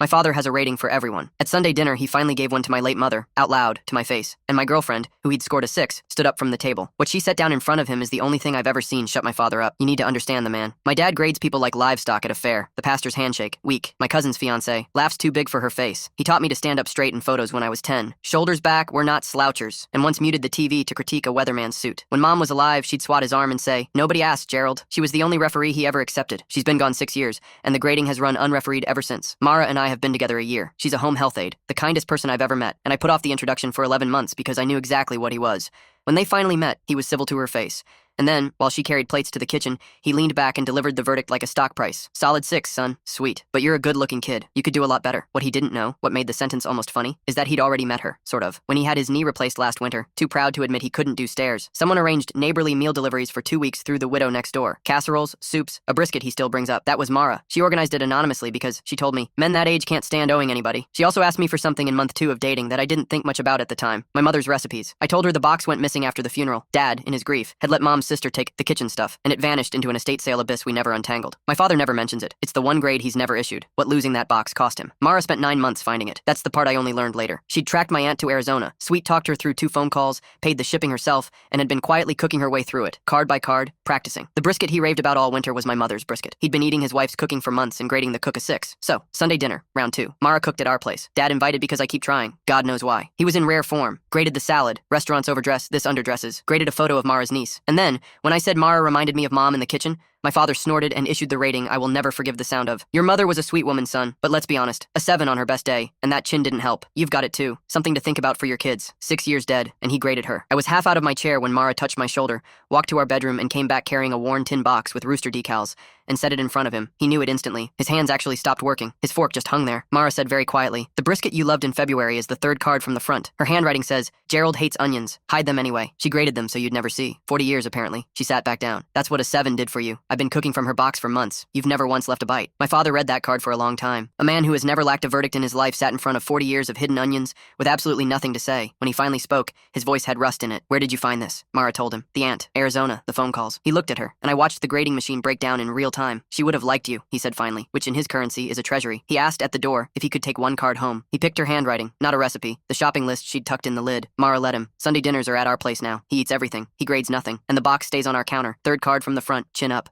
My father has a rating for everyone. At Sunday dinner, he finally gave one to my late mother, out loud, to my face. And my girlfriend, who he'd scored a 6, stood up from the table. What she set down in front of him is the only thing I've ever seen shut my father up. You need to understand the man. My dad grades people like livestock at a fair. The pastor's handshake, weak. My cousin's fiancé, laughs too big for her face. He taught me to stand up straight in photos when I was 10. Shoulders back, we're not slouchers. And once muted the TV to critique a weatherman's suit. When Mom was alive, she'd swat his arm and say, "Nobody asked, Gerald." She was the only referee he ever accepted. She's been gone 6 years, and the grading has run unrefereed ever since. Mara and I have been together a year. She's a home health aide, the kindest person I've ever met, and I put off the introduction for 11 months because I knew exactly what he was. When they finally met, he was civil to her face. And then, while she carried plates to the kitchen, he leaned back and delivered the verdict like a stock price. "Solid 6, son. Sweet. But you're a good-looking kid. You could do a lot better." What he didn't know, what made the sentence almost funny, is that he'd already met her, sort of. When he had his knee replaced last winter, too proud to admit he couldn't do stairs, someone arranged neighborly meal deliveries for 2 weeks through the widow next door. Casseroles, soups, a brisket he still brings up. That was Mara. She organized it anonymously because, she told me, men that age can't stand owing anybody. She also asked me for something in month 2 of dating that I didn't think much about at the time. My mother's recipes. I told her the box went missing after the funeral. Dad, in his grief, had let Mom's sister take the kitchen stuff, and it vanished into an estate sale abyss we never untangled. My father never mentions it. It's the one grade he's never issued. What losing that box cost him. Mara spent 9 months finding it. That's the part I only learned later. She'd tracked my aunt to Arizona, sweet-talked her through 2 phone calls, paid the shipping herself, and had been quietly cooking her way through it, card by card, practicing. The brisket he raved about all winter was my mother's brisket. He'd been eating his wife's cooking for months and grading the cook a 6. So, Sunday dinner, round 2. Mara cooked at our place. Dad invited because I keep trying. God knows why. He was in rare form. Graded the salad. Restaurants overdress, this underdresses. Graded a photo of Mara's niece. And then, when I said Mara reminded me of Mom in the kitchen, my father snorted and issued the rating I will never forgive the sound of. "Your mother was a sweet woman, son, but let's be honest, a 7 on her best day, and that chin didn't help. You've got it too. Something to think about for your kids. 6 years dead," and he graded her. I was half out of my chair when Mara touched my shoulder, walked to our bedroom, and came back carrying a worn tin box with rooster decals, and set it in front of him. He knew it instantly. His hands actually stopped working. His fork just hung there. Mara said very quietly, "The brisket you loved in February is the 3rd card from the front." Her handwriting says, "Gerald hates onions. Hide them anyway." She graded them so you'd never see. 40 years, apparently. She sat back down. "That's what a 7 did for you. I've been cooking from her box for months. You've never once left a bite." My father read that card for a long time. A man who has never lacked a verdict in his life sat in front of 40 years of hidden onions with absolutely nothing to say. When he finally spoke, his voice had rust in it. "Where did you find this?" Mara told him. "The aunt. Arizona. The phone calls." He looked at her, and I watched the grading machine break down in real time. "She would have liked you," he said finally, which in his currency is a treasury. He asked at the door if he could take 1 card home. He picked her handwriting, not a recipe, the shopping list she'd tucked in the lid. Mara let him. Sunday dinners are at our place now. He eats everything. He grades nothing. And the box stays on our counter. 3rd card from the front, chin up.